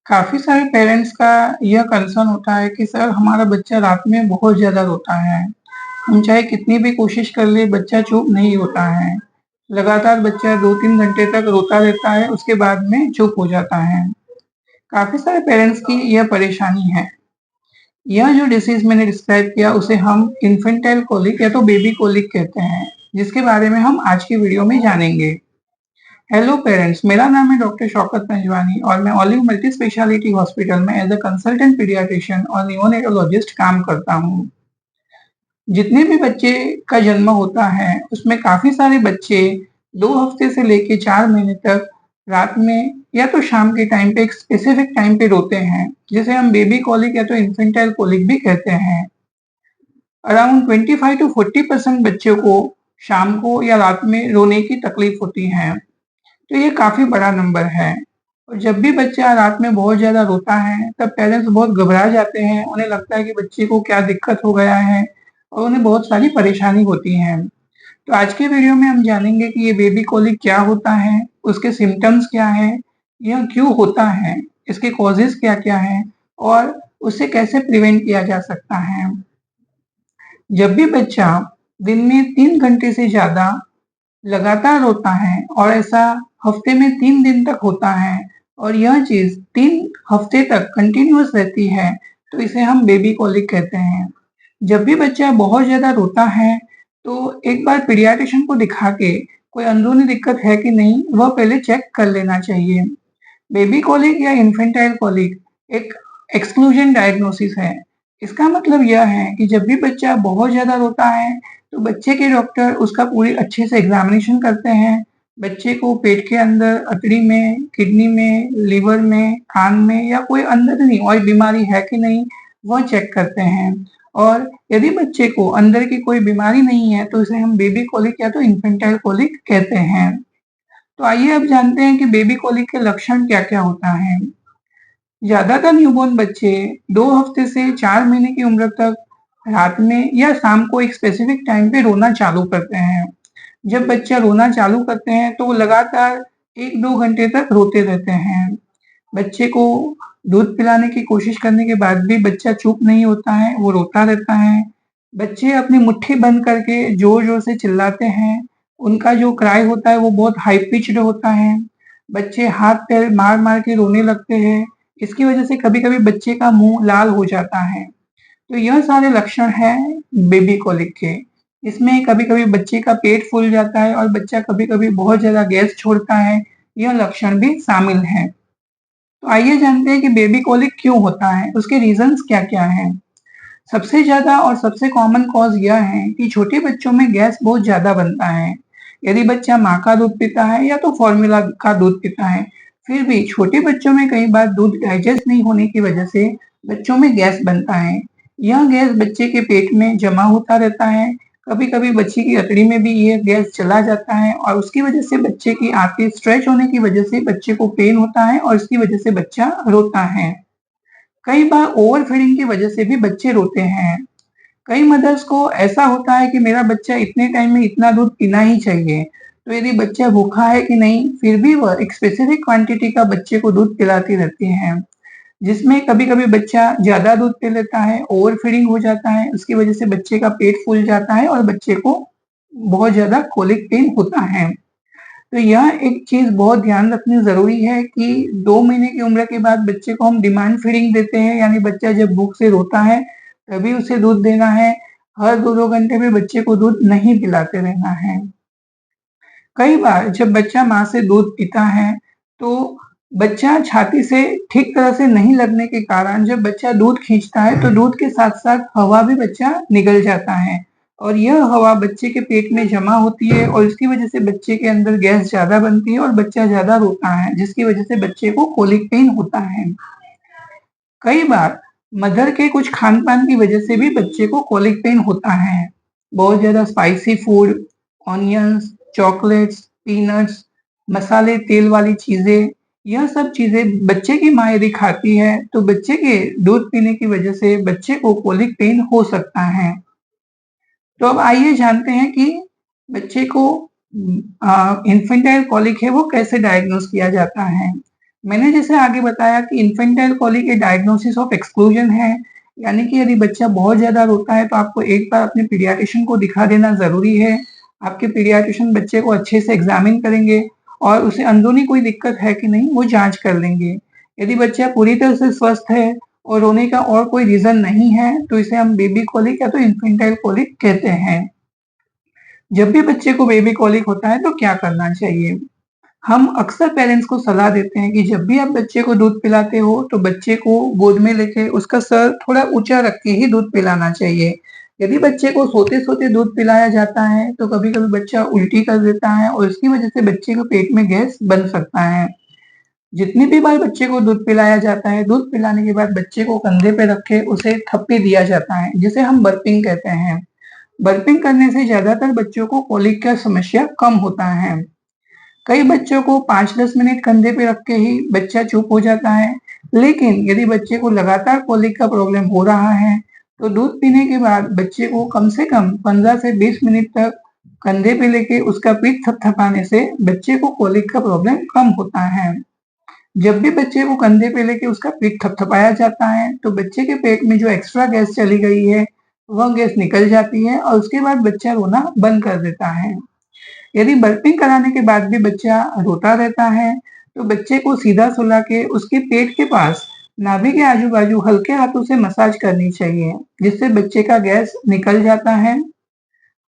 काफ़ी सारे पेरेंट्स का यह कंसर्न होता है कि सर हमारा बच्चा रात में बहुत ज़्यादा रोता है। हम चाहे कितनी भी कोशिश कर लें बच्चा चुप नहीं होता है। लगातार बच्चा 2-3 घंटे तक रोता रहता है, उसके बाद में चुप हो जाता है। काफ़ी सारे पेरेंट्स की यह परेशानी है। यह जो डिसीज़ मैंने डिस्क्राइब किया उसे हम इन्फेंटाइल कोलिक या तो बेबी कोलिक कहते हैं, जिसके बारे में हम आज की वीडियो में जानेंगे। हेलो पेरेंट्स, मेरा नाम है डॉक्टर शौकत पंजवानी और मैं ऑलिव मल्टी स्पेशलिटी हॉस्पिटल में एज अ कंसल्टेंट पीडियाट्रिशियन और नियोनेटोलॉजिस्ट काम करता हूँ। जितने भी बच्चे का जन्म होता है, उसमें काफ़ी सारे बच्चे 2 हफ्ते से लेके 4 महीने तक रात में या तो शाम के टाइम पे एक स्पेसिफिक टाइम पे रोते हैं, जिसे हम बेबी कोलिक या तो इन्फेंटाइल कोलिक भी कहते हैं। अराउंड 25 टू 40% बच्चों को शाम को या रात में रोने की तकलीफ होती है। तो ये काफ़ी बड़ा नंबर है और जब भी बच्चा रात में बहुत ज़्यादा रोता है, तब पेरेंट्स बहुत घबरा जाते हैं। उन्हें लगता है कि बच्चे को क्या दिक्कत हो गया है और उन्हें बहुत सारी परेशानी होती है। तो आज के वीडियो में हम जानेंगे कि ये बेबी कोलिक क्या होता है, उसके सिम्पटम्स क्या हैं, यह क्यों होता है, इसके कॉजेज़ क्या-क्या हैं और उसे कैसे प्रिवेंट किया जा सकता है। जब भी बच्चा दिन में 3 घंटे से ज़्यादा लगातार होता है और ऐसा हफ्ते में 3 दिन तक होता है और यह चीज़ 3 हफ्ते तक कंटिन्यूअस रहती है, तो इसे हम बेबी कोलिक कहते हैं। जब भी बच्चा बहुत ज़्यादा रोता है, तो एक बार पीडियाट्रिशियन को दिखा के कोई अंदरूनी दिक्कत है कि नहीं, वह पहले चेक कर लेना चाहिए। बेबी कोलिक या इन्फेंटाइल कोलिक एक एक्सक्लूजन डायग्नोसिस है। इसका मतलब यह है कि जब भी बच्चा बहुत ज़्यादा रोता है, तो बच्चे के डॉक्टर उसका पूरी अच्छे से एग्ज़ामिनेशन करते हैं। बच्चे को पेट के अंदर, अतड़ी में, किडनी में, लिवर में, कान में या कोई अंदरूनी और बीमारी है कि नहीं, वह चेक करते हैं। और यदि बच्चे को अंदर की कोई बीमारी नहीं है, तो इसे हम बेबी कोलिक या तो इन्फेंटाइल कोलिक कहते हैं। तो आइए अब जानते हैं कि बेबी कोलिक के लक्षण क्या-क्या होता है। ज़्यादातर न्यूबॉर्न बच्चे 2 हफ्ते से 4 महीने की उम्र तक रात में या शाम को एक स्पेसिफिक टाइम पे रोना चालू करते हैं। जब बच्चा रोना चालू करते हैं तो वो लगातार 1-2 घंटे तक रोते रहते हैं। बच्चे को दूध पिलाने की कोशिश करने के बाद भी बच्चा चुप नहीं होता है, वो रोता रहता है। बच्चे अपनी मुट्ठी बंद करके ज़ोर-ज़ोर से चिल्लाते हैं। उनका जो क्राई होता है वो बहुत हाई पिच्ड होता है। बच्चे हाथ-पैर मार-मार के रोने लगते हैं। इसकी वजह से कभी-कभी बच्चे का मुँह लाल हो जाता है। तो यह सारे लक्षण हैं बेबी कोलिक के। इसमें कभी-कभी बच्चे का पेट फूल जाता है और बच्चा कभी-कभी बहुत ज़्यादा गैस छोड़ता है। यह लक्षण भी शामिल हैं। तो आइए जानते हैं कि बेबी कोलिक क्यों होता है, उसके रीज़न्स क्या-क्या हैं। सबसे ज़्यादा और सबसे कॉमन कॉज़ यह है कि छोटे बच्चों में गैस बहुत ज़्यादा बनता है। यदि बच्चा माँ का दूध पीता है या तो फ़ॉर्मूला का दूध पीता है, फिर भी छोटे बच्चों में कई बार दूध डाइजेस्ट नहीं होने की वजह से बच्चों में गैस बनता है। यह गैस बच्चे के पेट में जमा होता रहता है। कभी-कभी बच्चे की अतड़ी में भी यह गैस चला जाता है और उसकी वजह से बच्चे की आंतें स्ट्रेच होने की वजह से बच्चे को पेन होता है और इसकी वजह से बच्चा रोता है। कई बार ओवर फीडिंग की वजह से भी बच्चे रोते हैं। कई मदर्स को ऐसा होता है कि मेरा बच्चा इतने टाइम में इतना दूध पीना ही चाहिए। तो यदि बच्चा भूखा है कि नहीं, फिर भी वह एक स्पेसिफिक क्वांटिटी का बच्चे को दूध पिलाती रहती हैं, जिसमें कभी-कभी बच्चा ज़्यादा दूध पी लेता है, ओवर फीडिंग हो जाता है, उसकी वजह से बच्चे का पेट फूल जाता है और बच्चे को बहुत ज़्यादा कोलिक पेन होता है। तो यह एक चीज़ बहुत ध्यान रखनी ज़रूरी है कि 2 महीने की उम्र के बाद बच्चे को हम डिमांड फीडिंग देते हैं, यानी बच्चा जब भूख से रोता है, तभी उसे दूध देना है। हर 2-2 घंटे में बच्चे को दूध नहीं पिलाते रहना है। कई बार जब बच्चा माँ से दूध पीता है, तो बच्चा छाती से ठीक तरह से नहीं लगने के कारण जब बच्चा दूध खींचता है, तो दूध के साथ-साथ हवा भी बच्चा निगल जाता है और यह हवा बच्चे के पेट में जमा होती है और इसकी वजह से बच्चे के अंदर गैस ज़्यादा बनती है और बच्चा ज़्यादा रोता है, जिसकी वजह से बच्चे को कोलिक पेन होता है। कई बार मदर के कुछ खान-पान की वजह से भी बच्चे को कोलिक पेन होता है। बहुत ज़्यादा spicy food, onions, chocolates, peanuts, मसाले, तेल वाली चीज़ें, यह सब चीज़ें बच्चे की माँ यदि खाती है, तो बच्चे के दूध पीने की वजह से बच्चे को कोलिक पेन हो सकता है। तो अब आइए जानते हैं कि बच्चे को इन्फेंटाइल कोलिक है वो कैसे डायग्नोज़ किया जाता है। मैंने जैसे आगे बताया कि इन्फेंटाइल कॉलिक एक डायग्नोसिस ऑफ एक्सक्लूजन है, यानी कि यदि बच्चा बहुत ज़्यादा रोता है तो आपको एक बार अपने पीडियाट्रिशियन को दिखा देना ज़रूरी है। आपके पीडियाट्रिशियन बच्चे को अच्छे से एग्ज़ामिन करेंगे और उसे अंदरूनी कोई दिक्कत है कि नहीं वो जाँच कर लेंगे। यदि बच्चा पूरी तरह से स्वस्थ है और रोने का और कोई रीज़न नहीं है तो इसे हम बेबी कॉलिक या तो इन्फेंटाइल कॉलिक कहते हैं। जब भी बच्चे को बेबी कॉलिक होता है तो क्या करना चाहिए? हम अक्सर पेरेंट्स को सलाह देते हैं कि जब भी आप बच्चे को दूध पिलाते हो तो बच्चे को गोद में लेके उसका सर थोड़ा ऊँचा रख के ही दूध पिलाना चाहिए। यदि बच्चे को सोते-सोते दूध पिलाया जाता है तो कभी-कभी बच्चा उल्टी कर देता है और इसकी वजह से बच्चे के पेट में गैस बन सकता है। जितनी भी बार बच्चे को दूध पिलाया जाता है, दूध पिलाने के बाद बच्चे को कंधे पे रख के उसे थप्पी दिया जाता है, जिसे हम बर्पिंग कहते हैं। बर्पिंग करने से ज़्यादातर बच्चों को कॉलिक का समस्या कम होता है। कई बच्चों को 5-10 मिनट कंधे पे रख के ही बच्चा चुप हो जाता है, लेकिन यदि बच्चे को लगातार कॉलिक का प्रॉब्लम हो रहा है, तो दूध पीने के बाद बच्चे को कम से कम 15 से 20 मिनट तक कंधे पे लेके उसका पीठ थपथपाने से बच्चे को कॉलिक का प्रॉब्लम कम होता है। जब भी बच्चे को कंधे पे लेके उसका पीठ थपथपाया जाता है, तो बच्चे के पेट में जो एक्स्ट्रा गैस चली गई है, वह गैस निकल जाती है और उसके बाद बच्चा रोना बंद कर देता है। यदि बर्पिंग कराने के बाद भी बच्चा रोता रहता है, तो बच्चे को सीधा सुला के उसके पेट के पास नाभि के आजू-बाजू हल्के हाथों से मसाज करनी चाहिए, जिससे बच्चे का गैस निकल जाता है।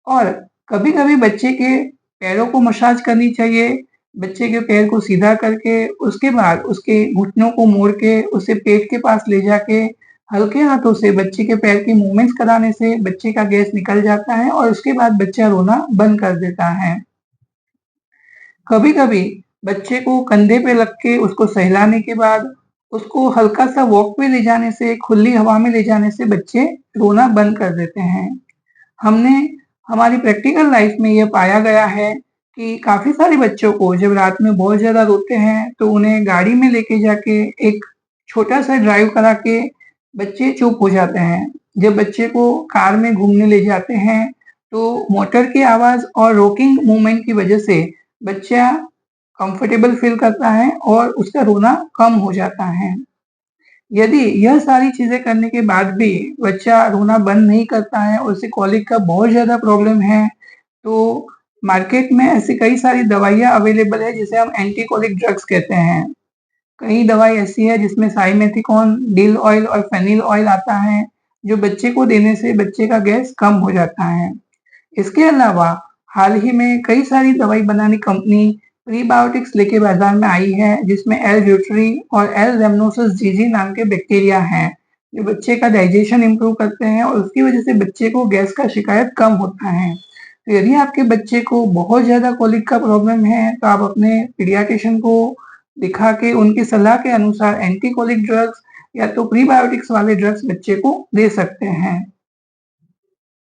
और कभी-कभी बच्चे के पैरों को मसाज करनी चाहिए। बच्चे के पैर को सीधा करके, उसके बाद उसके घुटनों को मोड़ के उसे पेट के पास ले जाके हल्के हाथों से बच्चे के पैर की मूवमेंट्स कराने से बच्चे का गैस निकल जाता है और उसके बाद बच्चा रोना बंद कर देता है। कभी-कभी बच्चे को कंधे पे रख के उसको सहलाने के बाद उसको हल्का-सा वॉक पे ले जाने से, खुली हवा में ले जाने से बच्चे रोना बंद कर देते हैं। हमने हमारी प्रैक्टिकल लाइफ में ये पाया गया है कि काफ़ी सारे बच्चों को जब रात में बहुत ज़्यादा रोते हैं, तो उन्हें गाड़ी में लेके जाके एक छोटा-सा ड्राइव करा के बच्चे चुप हो जाते हैं। जब बच्चे को कार में घूमने ले जाते हैं, तो मोटर की आवाज़ और रॉकिंग मूवमेंट की वजह से बच्चा कंफर्टेबल फ़ील करता है और उसका रोना कम हो जाता है। यदि यह सारी चीज़ें करने के बाद भी बच्चा रोना बंद नहीं करता है और उसे कॉलिक का बहुत ज़्यादा प्रॉब्लम है, तो मार्केट में ऐसी कई सारी दवाइयाँ अवेलेबल है जिसे हम एंटी कॉलिक ड्रग्स कहते हैं। कई दवाई ऐसी है जिसमें साइमेथिकॉन, डिल ऑयल और फेनिल ऑयल आता है, जो बच्चे को देने से बच्चे का गैस कम हो जाता है। इसके अलावा हाल ही में कई सारी दवाई बनाने कंपनी प्रीबायोटिक्स लेके बाजार में आई है, जिसमें एल-ब्यूटरी और एल-रेमनोसिस जीजी नाम के बैक्टीरिया हैं, जो बच्चे का डाइजेशन इम्प्रूव करते हैं और उसकी वजह से बच्चे को गैस का शिकायत कम होता है। तो यदि आपके बच्चे को बहुत ज़्यादा कॉलिक का प्रॉब्लम है, तो आप अपने पीडियाट्रिशियन को दिखा के उनकी सलाह के अनुसार एंटी कॉलिक ड्रग्स या तो प्रीबायोटिक्स वाले ड्रग्स बच्चे को दे सकते हैं।